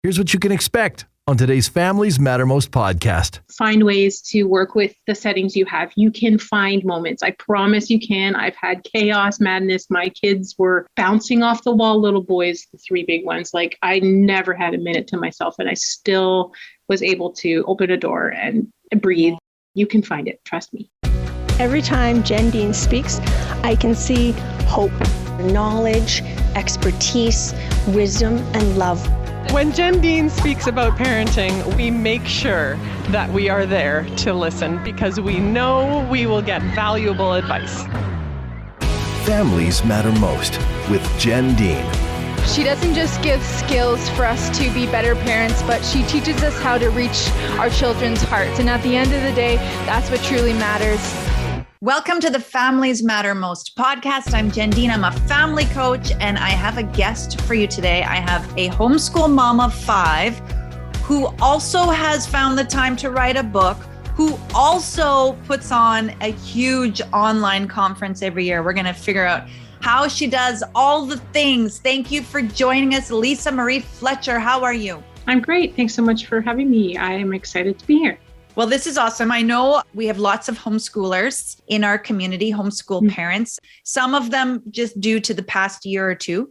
Here's what you can expect on today's Families Matter Most podcast. Find ways to work with the settings you have. You can find moments. I promise you can. I've had chaos, madness. My kids were bouncing off the wall, little boys, the three big ones. Like I never had a minute to myself and I still was able to open a door and breathe. You can find it. Trust me. Every time Jen Dean speaks, I can see hope, knowledge, expertise, wisdom, and love. When Jen Dean speaks about parenting, we make sure that we are there to listen because we know we will get valuable advice. Families Matter Most with Jen Dean. She doesn't just give skills for us to be better parents, but she teaches us how to reach our children's hearts. And at the end of the day, that's what truly matters. Welcome to the Families Matter Most podcast. I'm Jen Dean. I'm a family coach, and I have a guest for you today. I have a homeschool mom of 5 who also has found the time to write a book, who also puts on a huge online conference every year. We're going to figure out how she does all the things. Thank you for joining us, Lisa Marie Fletcher. How are you? I'm great. Thanks so much for having me. I am excited to be here. Well, this is awesome. I know we have lots of homeschoolers in our community, homeschool parents, some of them just due to the past year or two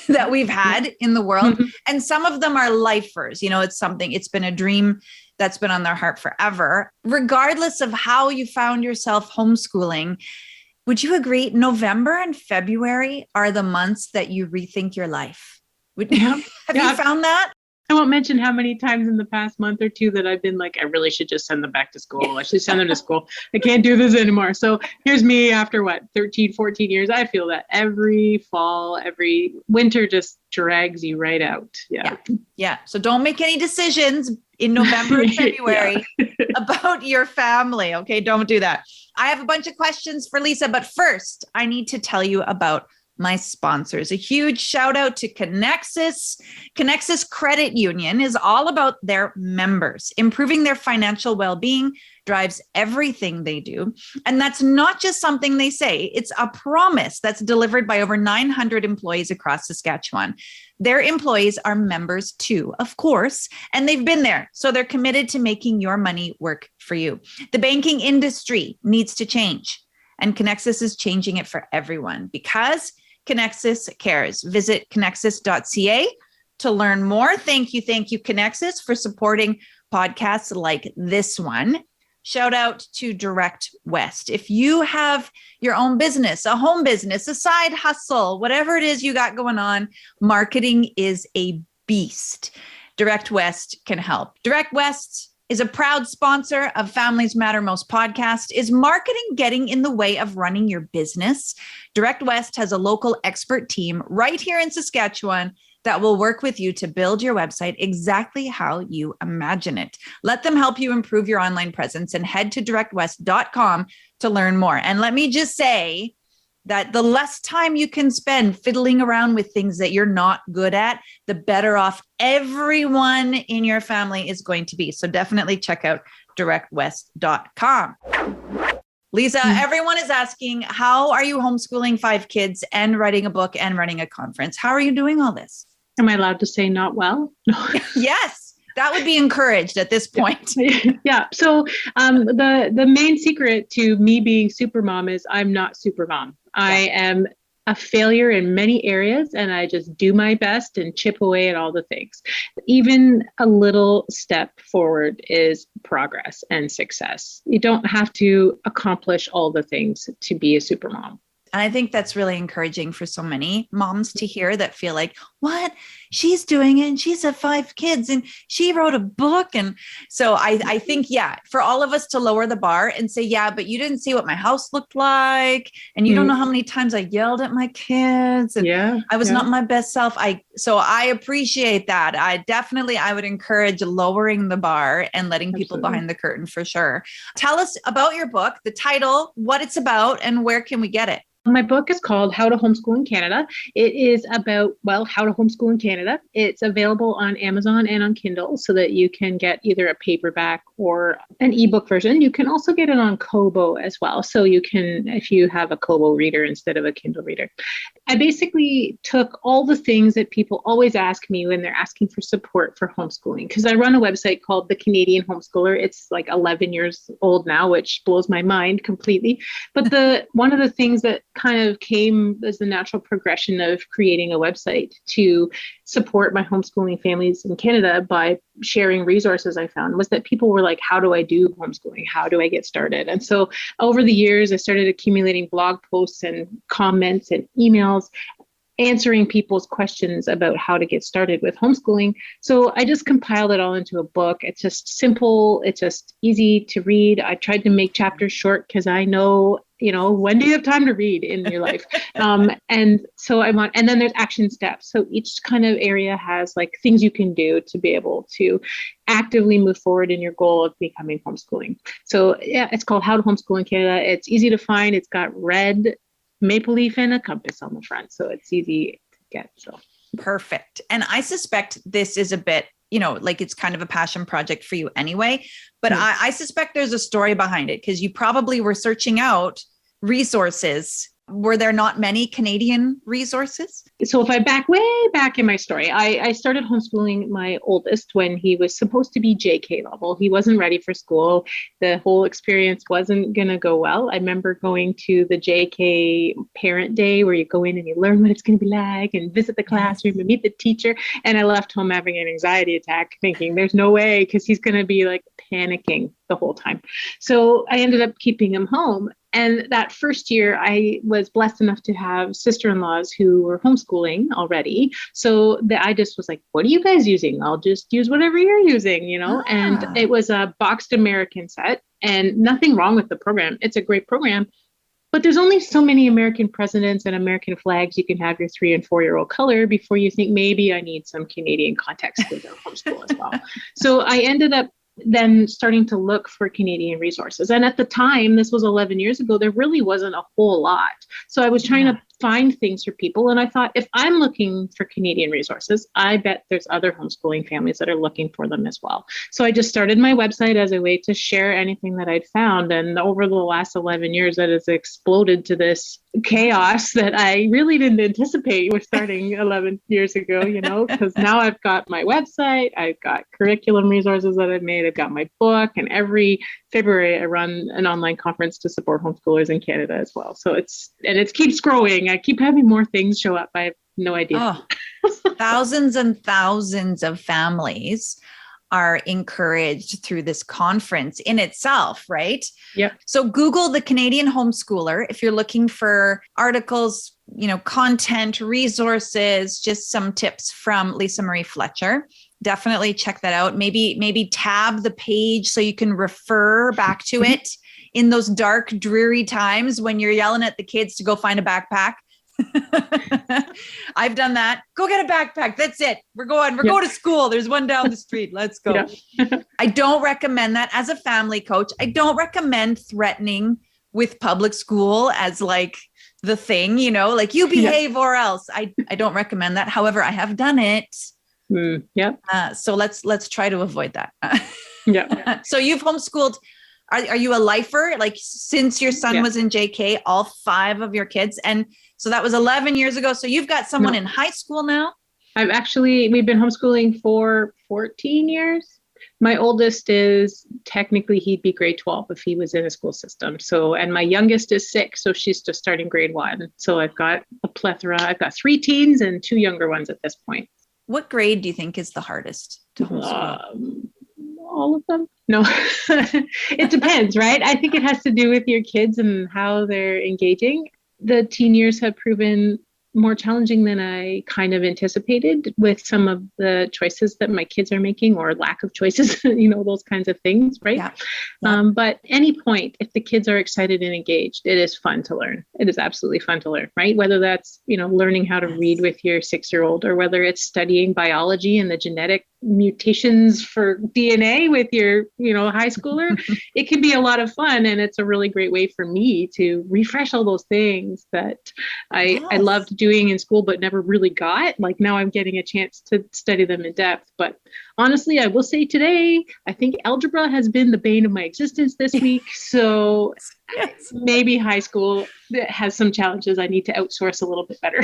that we've had in the world. And some of them are lifers. You know, it's been a dream that's been on their heart forever. Regardless of how you found yourself homeschooling, would you agree November and February are the months that you rethink your life? Have you found that? I won't mention how many times in the past month or two that I've been like, I really should just send them back to school. I should send them to school. I can't do this anymore. So here's me after 13, 14 years. I feel that every fall, every winter just drags you right out. Yeah. So don't make any decisions in November and February about your family. Okay. Don't do that. I have a bunch of questions for Lisa, but first I need to tell you about my sponsors. A huge shout out to Connexus. Connexus Credit Union is all about their members. Improving their financial well-being drives everything they do. And that's not just something they say, it's a promise that's delivered by over 900 employees across Saskatchewan. Their employees are members too, of course, and they've been there. So they're committed to making your money work for you. The banking industry needs to change, and Connexus is changing it for everyone because Connexus cares. Visit connexus.ca to learn more. Thank you, Connexus, for supporting podcasts like this one. Shout out to Direct West. If you have your own business, a home business, a side hustle, whatever it is you got going on, marketing is a beast. Direct West can help. Direct West is a proud sponsor of Families Matter Most podcast. Is marketing getting in the way of running your business? Direct West has a local expert team right here in Saskatchewan that will work with you to build your website exactly how you imagine it. Let them help you improve your online presence and head to directwest.com to learn more. And let me just say that the less time you can spend fiddling around with things that you're not good at, the better off everyone in your family is going to be. So definitely check out directwest.com. Lisa, everyone is asking, how are you homeschooling 5 kids and writing a book and running a conference? How are you doing all this? Am I allowed to say not well? Yes. That would be encouraged at this point. Yeah. So the main secret to me being super mom is I'm not super mom. I am a failure in many areas, and I just do my best and chip away at all the things. Even a little step forward is progress and success. You don't have to accomplish all the things to be a super mom. And I think that's really encouraging for so many moms to hear that feel like, what? She's doing it and she's had 5 kids and she wrote a book. And so I think, for all of us to lower the bar and say, but you didn't see what my house looked like. And you don't know how many times I yelled at my kids and I was not my best self. So I appreciate that. I would encourage lowering the bar and letting people behind the curtain for sure. Tell us about your book, the title, what it's about, and where can we get it? My book is called How to Homeschool in Canada. It is about, how to homeschool in Canada. It's available on Amazon and on Kindle so that you can get either a paperback or an ebook version. You can also get it on Kobo as well. So you can, if you have a Kobo reader instead of a Kindle reader. I basically took all the things that people always ask me when they're asking for support for homeschooling, because I run a website called the Canadian Homeschooler. It's like 11 years old now, which blows my mind completely. But one of the things that kind of came as the natural progression of creating a website to support my homeschooling families in Canada by sharing resources I found was that people were like, how do I do homeschooling? How do I get started? And so over the years, I started accumulating blog posts and comments and emails answering people's questions about how to get started with homeschooling. So I just compiled it all into a book. It's just simple. It's just easy to read. I tried to make chapters short because I know, when do you have time to read in your life? And then there's action steps. So each kind of area has like things you can do to be able to actively move forward in your goal of becoming homeschooling. So yeah, it's called How to Homeschool in Canada. It's easy to find. It's got red maple leaf and a compass on the front. So it's easy to get. So perfect. And I suspect this is a bit, like it's kind of a passion project for you anyway, but I suspect there's a story behind it because you probably were searching out resources. Were there not many Canadian resources? So if I way back in my story, I started homeschooling my oldest when he was supposed to be JK level. He wasn't ready for school. The whole experience wasn't going to go well. I remember going to the JK parent day where you go in and you learn what it's going to be like and visit the classroom and meet the teacher. And I left home having an anxiety attack thinking there's no way because he's going to be like panicking the whole time. So I ended up keeping him home. And that first year, I was blessed enough to have sister-in-laws who were homeschooling already. So I just was like, what are you guys using? I'll just use whatever you're using, And it was a boxed American set and nothing wrong with the program. It's a great program. But there's only so many American presidents and American flags you can have your 3 and 4-year-old color before you think maybe I need some Canadian context with our homeschool as well. So I ended up then starting to look for Canadian resources. And at the time, this was 11 years ago, there really wasn't a whole lot. So I was trying to find things for people. And I thought, if I'm looking for Canadian resources, I bet there's other homeschooling families that are looking for them as well. So I just started my website as a way to share anything that I'd found. And over the last 11 years, that has exploded to this chaos that I really didn't anticipate was starting 11 years ago, because now I've got my website, I've got curriculum resources that I've made, I've got my book, and every February I run an online conference to support homeschoolers in Canada as well. So it keeps growing. I keep having more things show up. I have no idea. Thousands and thousands of families are encouraged through this conference in itself, right? Yep. So Google the Canadian Homeschooler if you're looking for articles, content, resources, just some tips from Lisa Marie Fletcher. Definitely check that out. Maybe tab the page so you can refer back to it in those dark, dreary times when you're yelling at the kids to go find a backpack. I've done that. Go get a backpack. That's it. We're going to school. There's one down the street. Let's go. Yeah. I don't recommend that as a family coach. I don't recommend threatening with public school as like the thing, like you behave or else. I don't recommend that. However, I have done it. So let's try to avoid that. So you've homeschooled. Are you a lifer? Like since your son was in JK, all 5 of your kids, and so that was 11 years ago. So you've got someone in high school now. We've been homeschooling for 14 years. My oldest is technically he'd be grade 12 if he was in a school system. So, and my youngest is 6, so she's just starting grade 1. So I've got a plethora. I've got 3 teens and 2 younger ones at this point. What grade do you think is the hardest to homeschool? All of them? No, it depends, right? I think it has to do with your kids and how they're engaging. The teen years have proven more challenging than I kind of anticipated with some of the choices that my kids are making or lack of choices, those kinds of things, right? Yeah. But any point, if the kids are excited and engaged, it is fun to learn. It is absolutely fun to learn, right? Whether that's, learning how to read with your 6-year-old or whether it's studying biology and the genetic mutations for DNA with your, high schooler, it can be a lot of fun. And it's a really great way for me to refresh all those things that I loved doing in school, but never really got. Like now I'm getting a chance to study them in depth. But honestly, I will say today, I think algebra has been the bane of my existence this week. So maybe high school has some challenges I need to outsource a little bit better.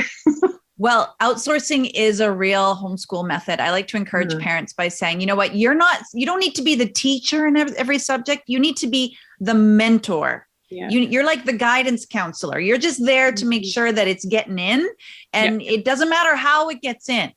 Well, outsourcing is a real homeschool method. I like to encourage parents by saying, you know what, you don't need to be the teacher in every subject. You need to be the mentor. Yeah. You're like the guidance counselor. You're just there to make sure that it's getting in, and it doesn't matter how it gets in.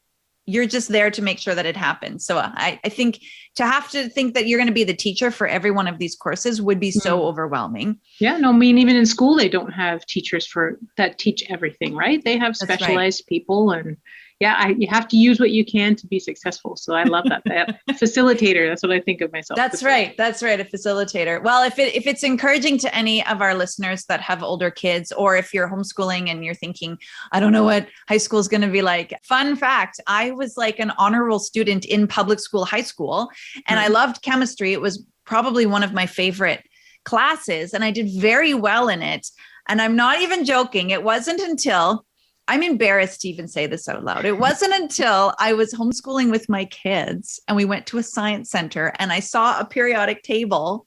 You're just there to make sure that it happens. So I think to have to think that you're going to be the teacher for every one of these courses would be so overwhelming. Yeah, no, I mean, even in school, they don't have teachers that teach everything, right? They have specialized people, and you have to use what you can to be successful. So I love that. Facilitator, that's what I think of myself. That's right. That's right. A facilitator. Well, if it's encouraging to any of our listeners that have older kids, or if you're homeschooling and you're thinking, I don't know what high school is going to be like. Fun fact, I was like an honor roll student in public school, high school, and I loved chemistry. It was probably one of my favorite classes, and I did very well in it. And I'm not even joking. It wasn't until I'm embarrassed to even say this out loud. It wasn't until I was homeschooling with my kids and we went to a science center and I saw a periodic table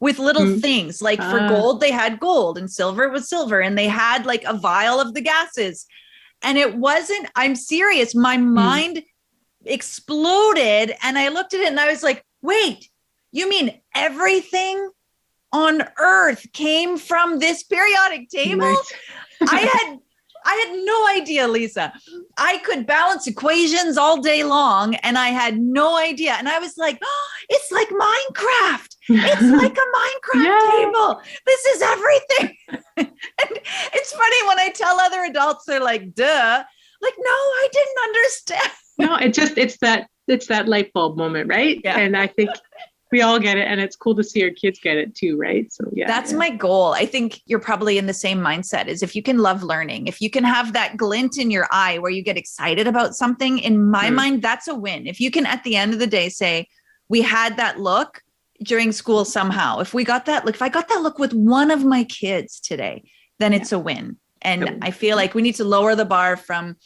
with little things like for gold, they had gold, and silver was silver, and they had like a vial of the gases. And it wasn't, I'm serious. My mind exploded and I looked at it and I was like, wait, you mean everything on Earth came from this periodic table? Nice. I had no idea, Lisa. I could balance equations all day long and I had no idea. And I was like, oh, it's like Minecraft. It's like a Minecraft table. This is everything. And it's funny when I tell other adults, they're like, duh. Like, no, I didn't understand. No, it's that light bulb moment, right? Yeah. And I think we all get it, and it's cool to see our kids get it too, right? So that's my goal. I think you're probably in the same mindset, is if you can love learning, if you can have that glint in your eye where you get excited about something, in my mind, that's a win. If you can, at the end of the day, say, we had that look during school somehow. If I got that look with one of my kids today, then it's a win. And I feel like we need to lower the bar from,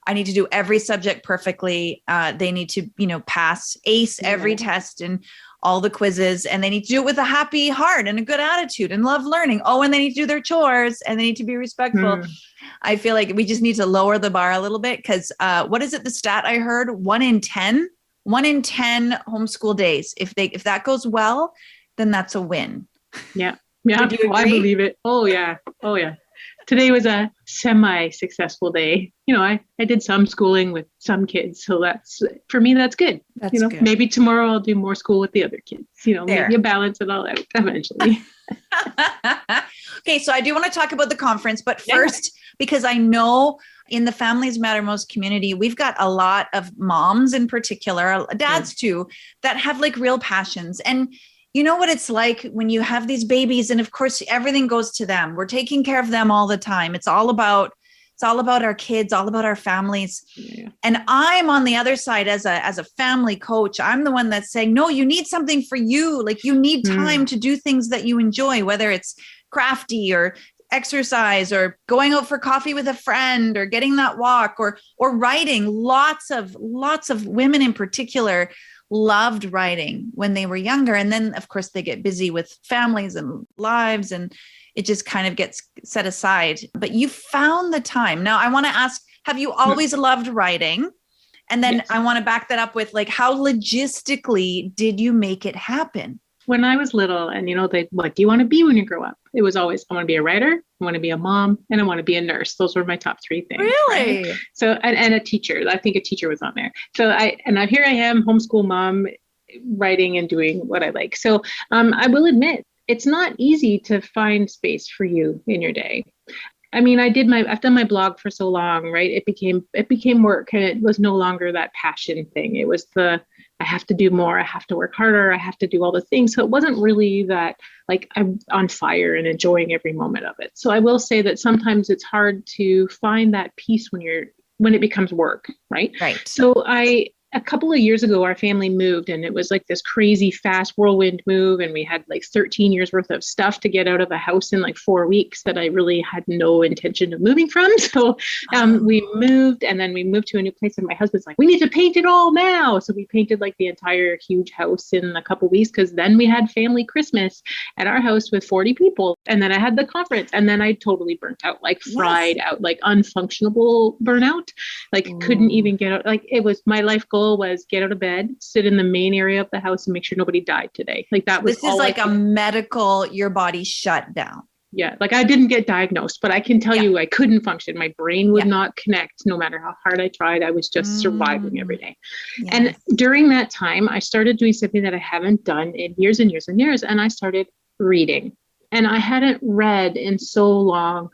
I need to do every subject perfectly. They need to, ace every test and all the quizzes, and they need to do it with a happy heart and a good attitude and love learning. Oh, and they need to do their chores and they need to be respectful. I feel like we just need to lower the bar a little bit, because what is it? The stat I heard, 1 in 10 homeschool days. If that goes well, then that's a win. Yeah. Yeah. I believe it. Oh yeah. Today was a semi-successful day. I did some schooling with some kids. So for me, that's good. That's good. Maybe tomorrow I'll do more school with the other kids. Maybe you balance it all out eventually. Okay. So I do want to talk about the conference, but first, because I know in the Families Matter Most community, we've got a lot of moms in particular, dads too, that have like real passions. And you know what it's like when you have these babies, and of course everything goes to them. We're taking care of them all the time. It's all about our kids, all about our families. Yeah. And I'm on the other side as a family coach. I'm the one that's saying, no, you need something for you. Like, you need time to do things that you enjoy, whether it's crafty or exercise or going out for coffee with a friend or getting that walk or writing. Lots of women in particular loved writing when they were younger. And then of course they get busy with families and lives, and it just kind of gets set aside. But you found the time. Now I want to ask, have you always loved writing? And then I want to back that up with, like, how logistically did you make it happen? When I was little, and what do you want to be when you grow up? It was always, I want to be a writer, I want to be a mom, and I want to be a nurse. Those were my top 3 things. Really? Right? So, and a teacher. I think a teacher was on there. So here I am, homeschool mom, writing and doing what I like. So I will admit, it's not easy to find space for you in your day. I mean, I've done my blog for so long, right? It became work, and it was no longer that passion thing. It was I have to do more. I have to work harder. I have to do all the things. So it wasn't really that, like, I'm on fire and enjoying every moment of it. So I will say that sometimes it's hard to find that peace when it becomes work, right? Right. So I a couple of years ago, our family moved, and it was like this crazy fast whirlwind move. And we had like 13 years worth of stuff to get out of a house in like 4 weeks that I really had no intention of moving from. So we moved, and then we moved to a new place, and my husband's like, we need to paint it all now. So we painted like the entire huge house in a couple of weeks, because then we had family Christmas at our house with 40 people. And then I had the conference, and then I totally burnt out, like fried out, like unfunctionable burnout, like couldn't even get out. Like it was my life goal was get out of bed, sit in the main area of the house, and make sure nobody died today. Like that was. This is like a medical, your body shut down. Yeah. Like I didn't get diagnosed, but I can tell you I couldn't function. My brain would not connect no matter how hard I tried. I was just surviving every day. Yes. And during that time, I started doing something that I haven't done in years and years and years. And I started reading. And I hadn't read in so long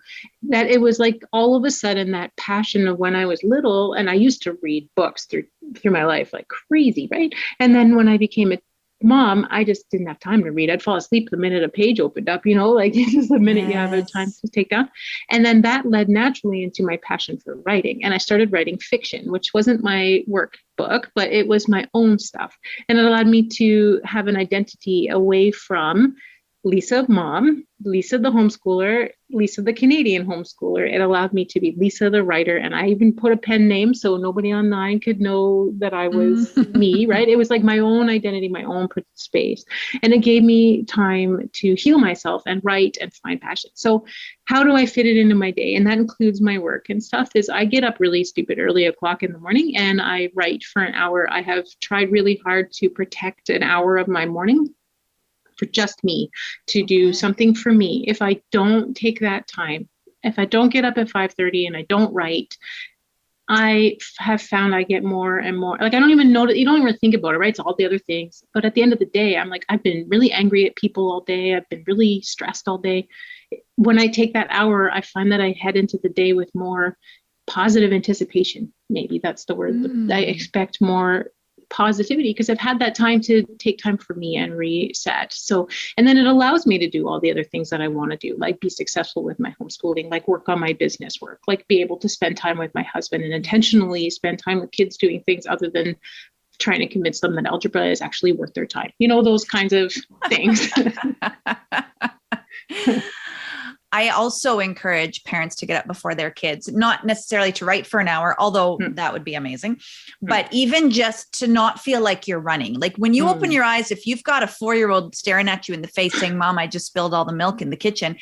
that it was like all of a sudden that passion of when I was little, and I used to read books through my life like crazy, right? And then when I became a mom, I just didn't have time to read. I'd fall asleep the minute a page opened up, like just the minute you have a time to take down. And then that led naturally into my passion for writing. And I started writing fiction, which wasn't my work book, but it was my own stuff. And it allowed me to have an identity away from Lisa mom, Lisa the homeschooler, Lisa the Canadian homeschooler. It allowed me to be Lisa the writer. And I even put a pen name so nobody online could know that I was me, right? It was like my own identity, my own space. And it gave me time to heal myself and write and find passion. So how do I fit it into my day? And that includes my work and stuff. Is I get up really stupid early o'clock in the morning and I write for an hour. I have tried really hard to protect an hour of my morning for just me, to do something for me. If I don't take that time, if I don't get up at 5:30 and I don't write, I have found I get more and more, like I don't even know that you don't even think about it, right? It's all the other things. But at the end of the day, I'm like, I've been really angry at people all day. I've been really stressed all day. When I take that hour, I find that I head into the day with more positive anticipation. Maybe that's the word. I expect more positivity because I've had that time to take time for me and reset. So, and then it allows me to do all the other things that I want to do, like be successful with my homeschooling, like work on my business work, like be able to spend time with my husband and intentionally spend time with kids doing things other than trying to convince them that algebra is actually worth their time. Those kinds of things. I also encourage parents to get up before their kids, not necessarily to write for an hour, although that would be amazing, but even just to not feel like you're running. Like when you open your eyes, if you've got a 4-year-old staring at you in the face saying, Mom, I just spilled all the milk in the kitchen,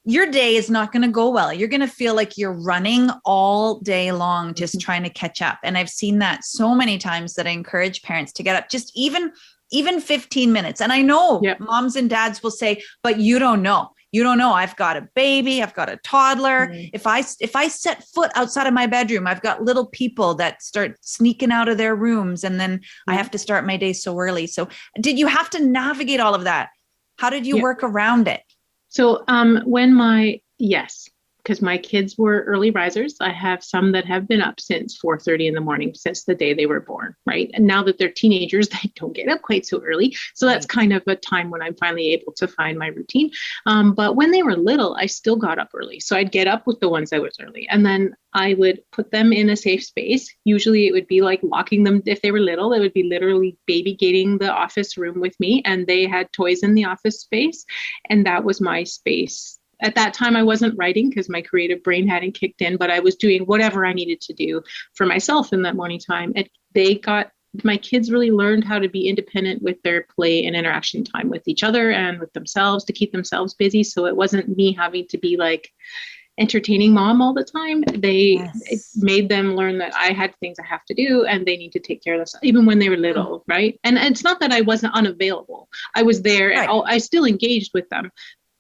your day is not going to go well. You're going to feel like you're running all day long, just trying to catch up. And I've seen that so many times that I encourage parents to get up just even 15 minutes. And I know moms and dads will say, but you don't know. You don't know. I've got a baby. I've got a toddler. If I set foot outside of my bedroom, I've got little people that start sneaking out of their rooms. And then I have to start my day so early. So did you have to navigate all of that? How did you work around it? So yes, because my kids were early risers. I have some that have been up since 4:30 in the morning since the day they were born, right? And now that they're teenagers, they don't get up quite so early. So that's kind of a time when I'm finally able to find my routine. But when they were little, I still got up early. So I'd get up with the ones that was early. And then I would put them in a safe space. Usually it would be like locking them. If they were little, it would be literally baby gating the office room with me. And they had toys in the office space. And that was my space. At that time, I wasn't writing because my creative brain hadn't kicked in, but I was doing whatever I needed to do for myself in that morning time. And my kids really learned how to be independent with their play and interaction time with each other and with themselves to keep themselves busy. So it wasn't me having to be like entertaining mom all the time. It made them learn that I had things I have to do and they need to take care of themselves, even when they were little, right? And it's not that I wasn't unavailable. I was there and I still engaged with them.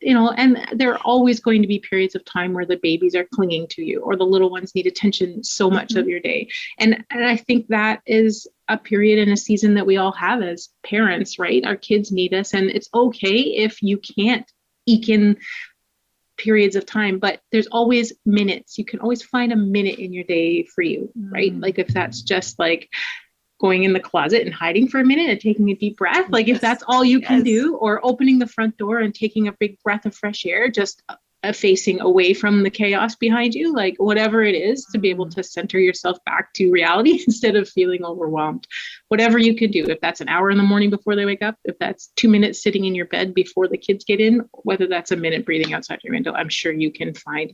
And there are always going to be periods of time where the babies are clinging to you or the little ones need attention so much of your day. And I think that is a period and a season that we all have as parents, right? Our kids need us, and it's okay if you can't eke in periods of time, but there's always minutes. You can always find a minute in your day for you, right? Like if that's just like going in the closet and hiding for a minute and taking a deep breath, like if that's all you can do, or opening the front door and taking a big breath of fresh air, just facing away from the chaos behind you, like whatever it is, to be able to center yourself back to reality instead of feeling overwhelmed. Whatever you can do, if that's an hour in the morning before they wake up, if that's 2 minutes sitting in your bed before the kids get in, whether that's a minute breathing outside your window, I'm sure you can find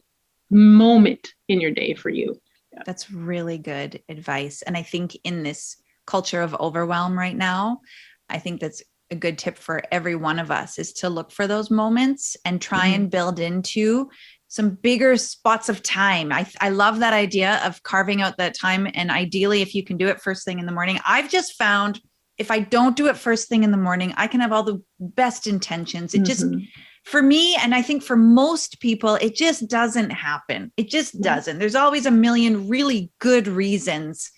moment in your day for you. Yeah. That's really good advice. And I think in this culture of overwhelm right now, I think that's a good tip for every one of us, is to look for those moments and try and build into some bigger spots of time. I love that idea of carving out that time. And ideally, if you can do it first thing in the morning. I've just found if I don't do it first thing in the morning, I can have all the best intentions. It just, for me, and I think for most people, it just doesn't happen. It just doesn't. There's always a million really good reasons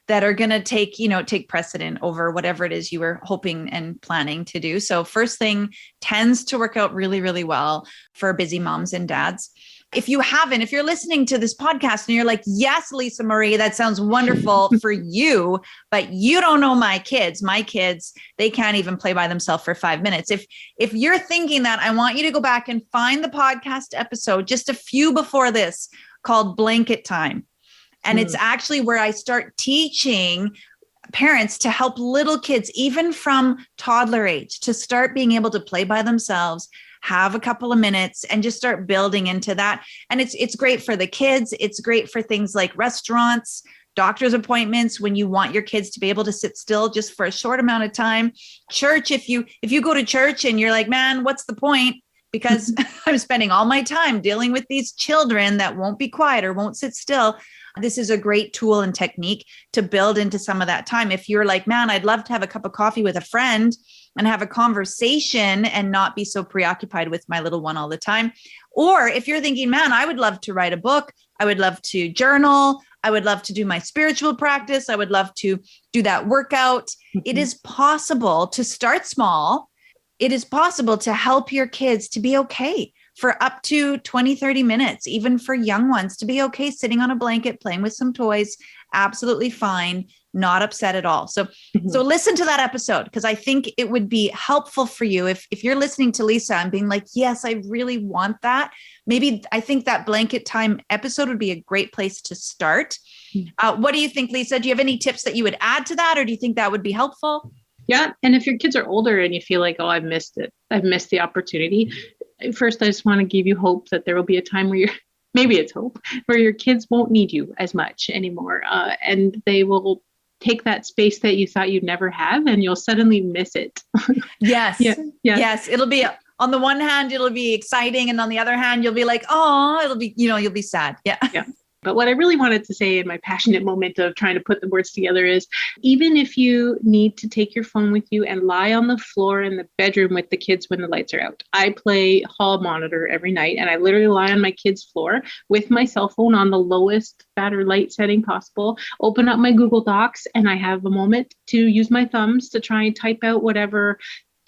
that are going to take precedent over whatever it is you were hoping and planning to do. So first thing tends to work out really, really well for busy moms and dads. If you're listening to this podcast and you're like, yes, Lisa Marie, that sounds wonderful for you, but you don't know my kids, they can't even play by themselves for 5 minutes. If you're thinking that, I want you to go back and find the podcast episode, just a few before this, called Blanket Time. And it's actually where I start teaching parents to help little kids, even from toddler age, to start being able to play by themselves, have a couple of minutes, and just start building into that. And it's great for the kids. It's great for things like restaurants, doctor's appointments, when you want your kids to be able to sit still just for a short amount of time. Church, if you go to church and you're like, man, what's the point? Because I'm spending all my time dealing with these children that won't be quiet or won't sit still. This is a great tool and technique to build into some of that time. If you're like, man, I'd love to have a cup of coffee with a friend and have a conversation and not be so preoccupied with my little one all the time. Or if you're thinking, man, I would love to write a book. I would love to journal. I would love to do my spiritual practice. I would love to do that workout. It is possible to start small. It is possible to help your kids to be okay for up to 20, 30 minutes, even for young ones, to be okay sitting on a blanket, playing with some toys, absolutely fine, not upset at all. So listen to that episode, because I think it would be helpful for you if you're listening to Lisa and being like, yes, I really want that. Maybe I think that Blanket Time episode would be a great place to start. What do you think, Lisa? Do you have any tips that you would add to that, or do you think that would be helpful? Yeah. And if your kids are older and you feel like, oh, I've missed it, I've missed the opportunity. First, I just want to give you hope that there will be a time where maybe it's hope, where your kids won't need you as much anymore. And they will take that space that you thought you'd never have, and you'll suddenly miss it. Yes. Yes. It'll be, on the one hand, it'll be exciting. And on the other hand, you'll be like, oh, it'll be, you'll be sad. Yeah. But what I really wanted to say in my passionate moment of trying to put the words together is, even if you need to take your phone with you and lie on the floor in the bedroom with the kids when the lights are out. I play hall monitor every night, and I literally lie on my kids' floor with my cell phone on the lowest batter light setting possible, open up my Google Docs, and I have a moment to use my thumbs to try and type out whatever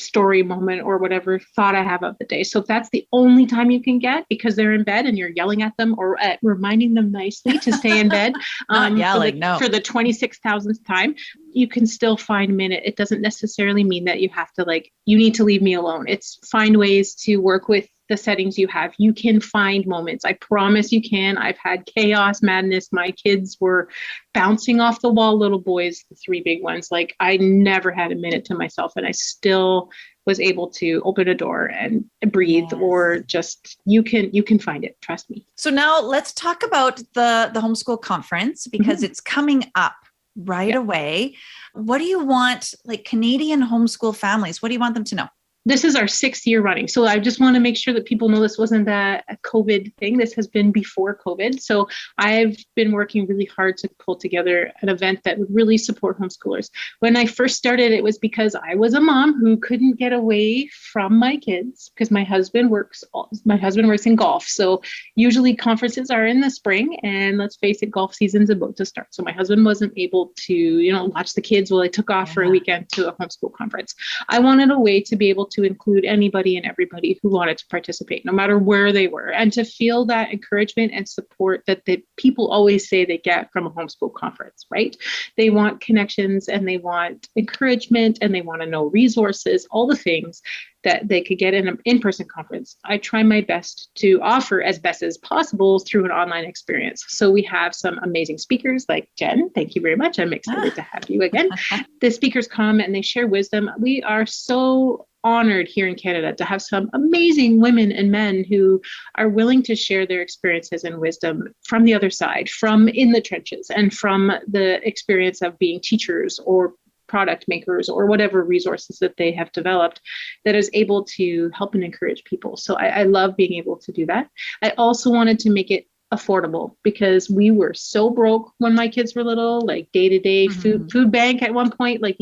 story moment or whatever thought I have of the day. So if that's the only time you can get because they're in bed and you're yelling at them or reminding them nicely to stay in bed Not yelling, for the 26,000th time, you can still find a minute. It doesn't necessarily mean that you have to you need to leave me alone. It's find ways to work with the settings you have. You can find moments. I promise you can. I've had chaos, madness. My kids were bouncing off the wall, little boys, the three big ones. I never had a minute to myself, and I still was able to open a door and breathe. Or just, you can find it. Trust me. So now let's talk about the Homeschool Conference, because it's coming up right away. What do you want, Canadian homeschool families, what do you want them to know? This is our 6th year running. So I just want to make sure that people know this wasn't a COVID thing. This has been before COVID. So I've been working really hard to pull together an event that would really support homeschoolers. When I first started, it was because I was a mom who couldn't get away from my kids because my husband works in golf. So usually conferences are in the spring, and let's face it, golf season's about to start. So my husband wasn't able to, watch the kids while I took off for a weekend to a homeschool conference. I wanted a way to be able to to include anybody and everybody who wanted to participate, no matter where they were, and to feel that encouragement and support that the people always say they get from a homeschool conference, right? They want connections and they want encouragement and they want to know resources, all the things that they could get in an in-person conference. I try my best to offer as best as possible through an online experience. So we have some amazing speakers like Jen. Thank you very much. I'm excited to have you again. The speakers come and they share wisdom. We are so honored here in Canada to have some amazing women and men who are willing to share their experiences and wisdom from the other side, from in the trenches, and from the experience of being teachers or product makers or whatever resources that they have developed that is able to help and encourage people. So I love being able to do that. I also wanted to make it affordable because we were so broke when my kids were little, like day-to-day food bank at one point, like,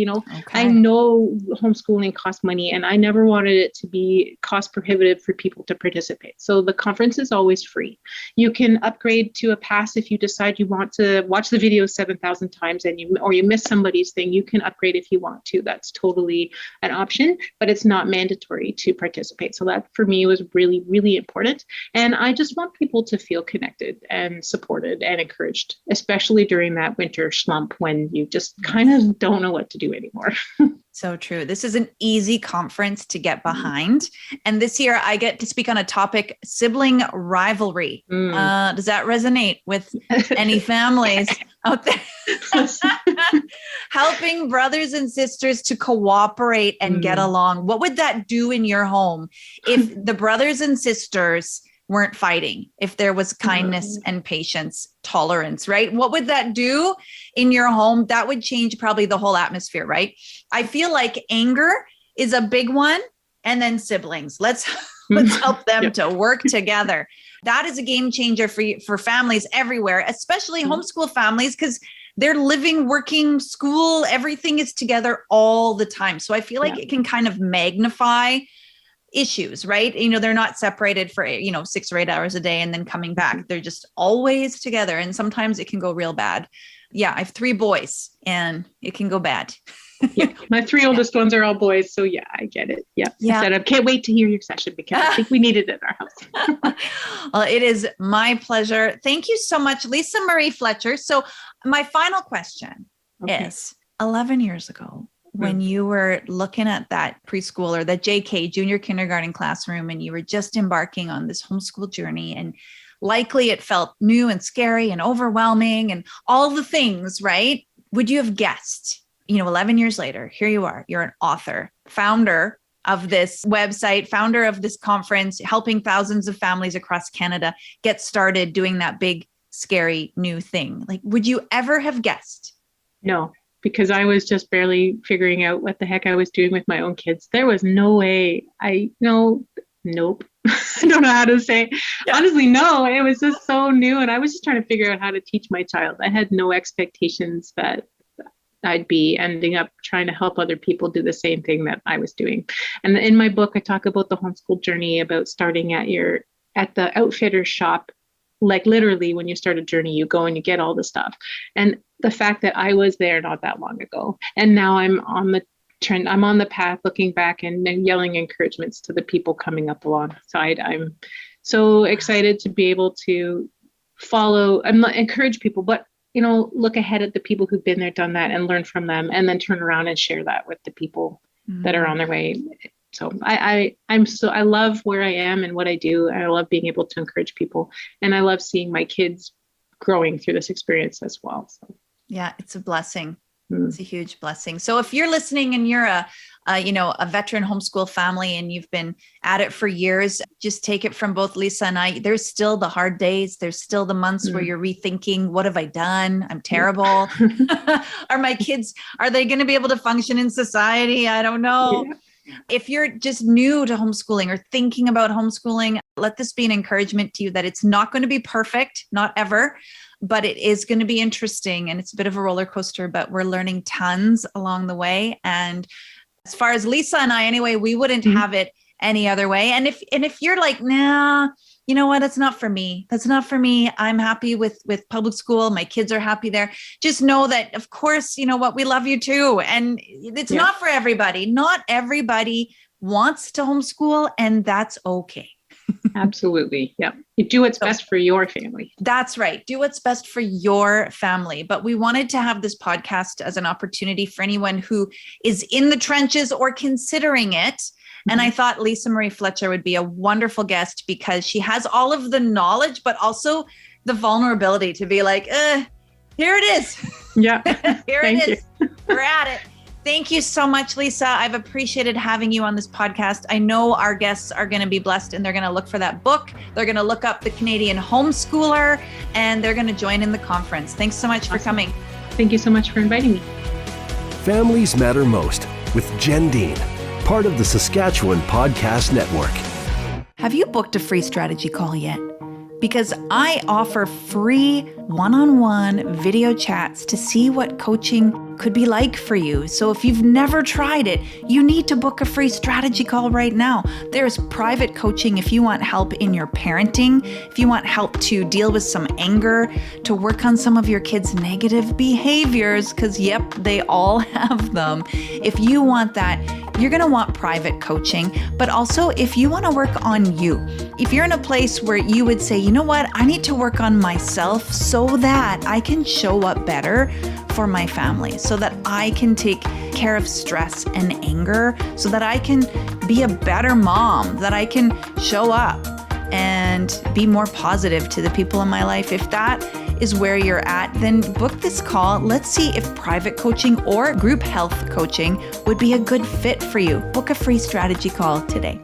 I know homeschooling costs money and I never wanted it to be cost prohibitive for people to participate. So the conference is always free. You can upgrade to a pass if you decide you want to watch the video 7,000 times and you miss somebody's thing, you can upgrade if you want to. That's totally an option, but it's not mandatory to participate. So that for me was really, really important. And I just want people to feel connected and supported and encouraged, especially during that winter slump when you just kind of don't know what to do anymore. So true. This is an easy conference to get behind. And this year I get to speak on a topic, sibling rivalry. Does that resonate with any families out there? Helping brothers and sisters to cooperate and get along. What would that do in your home if the brothers and sisters weren't fighting, if there was kindness and patience, tolerance, right? What would that do in your home? That would change probably the whole atmosphere, right? I feel like anger is a big one. And then siblings, let's help them to work together. That is a game changer for families everywhere, especially homeschool families, because they're living, working, school, everything is together all the time. So I feel like it can kind of magnify issues, right? They're not separated for, 6 or 8 hours a day and then coming back. They're just always together. And sometimes it can go real bad. Yeah. I have 3 boys and it can go bad. My 3 oldest ones are all boys. So yeah, I get it. Yeah. I said, I can't wait to hear your session because I think we need it in our house. Well, it is my pleasure. Thank you so much, Lisa Marie Fletcher. So my final question is 11 years ago, when you were looking at that preschool or that JK, junior kindergarten classroom, and you were just embarking on this homeschool journey, and likely it felt new and scary and overwhelming and all the things, right? Would you have guessed, 11 years later, here you are, you're an author, founder of this website, founder of this conference, helping thousands of families across Canada get started doing that big, scary new thing. Like, would you ever have guessed? No. Because I was just barely figuring out what the heck I was doing with my own kids. There was no way. Nope. I don't know how to say. Honestly, no. It was just so new. And I was just trying to figure out how to teach my child. I had no expectations that I'd be ending up trying to help other people do the same thing that I was doing. And in my book, I talk about the homeschool journey, about starting at the outfitter shop. Like literally when you start a journey, you go and you get all the stuff. And the fact that I was there not that long ago, and now I'm on the trend, I'm on the path looking back and yelling encouragements to the people coming up alongside. I'm so excited to be able to follow and encourage people, but look ahead at the people who've been there, done that, and learn from them, and then turn around and share that with the people that are on their way. So I love where I am and what I do. And I love being able to encourage people, and I love seeing my kids growing through this experience as well. So. Yeah, it's a blessing. It's a huge blessing. So if you're listening and you're a veteran homeschool family and you've been at it for years, just take it from both Lisa and I. There's still the hard days. There's still the months where you're rethinking, what have I done? I'm terrible. Are my kids, are they going to be able to function in society? I don't know. Yeah. If you're just new to homeschooling or thinking about homeschooling, let this be an encouragement to you that it's not going to be perfect, not ever, but it is going to be interesting. And it's a bit of a roller coaster, but we're learning tons along the way. And as far as Lisa and I, anyway, we wouldn't have it any other way. And if you're like, nah, you know what? That's not for me. That's not for me. I'm happy with public school. My kids are happy there. Just know that, of course, we love you too. And it's not for everybody. Not everybody wants to homeschool, and that's okay. Absolutely. Yep. You do what's best for your family. That's right. Do what's best for your family. But we wanted to have this podcast as an opportunity for anyone who is in the trenches or considering it. And I thought Lisa Marie Fletcher would be a wonderful guest because she has all of the knowledge, but also the vulnerability to be like, here it is. Yeah. Here it is. We're at it. Thank you so much, Lisa. I've appreciated having you on this podcast. I know our guests are going to be blessed and they're going to look for that book. They're going to look up the Canadian Homeschooler and they're going to join in the conference. Thanks so much for coming. Thank you so much for inviting me. Families Matter Most with Jen Dean, part of the Saskatchewan Podcast Network. Have you booked a free strategy call yet? Because I offer free one-on-one video chats to see what coaching could be like for you. So if you've never tried it, you need to book a free strategy call right now. There's private coaching if you want help in your parenting, if you want help to deal with some anger, to work on some of your kids' negative behaviors, because yep, they all have them. If you want that, you're going to want private coaching. But also if you want to work on you, if you're in a place where you would say, you know what, I need to work on myself so that I can show up better for my family, so that I can take care of stress and anger, so that I can be a better mom, that I can show up and be more positive to the people in my life. If that is where you're at, then book this call. Let's see if private coaching or group health coaching would be a good fit for you. Book a free strategy call today.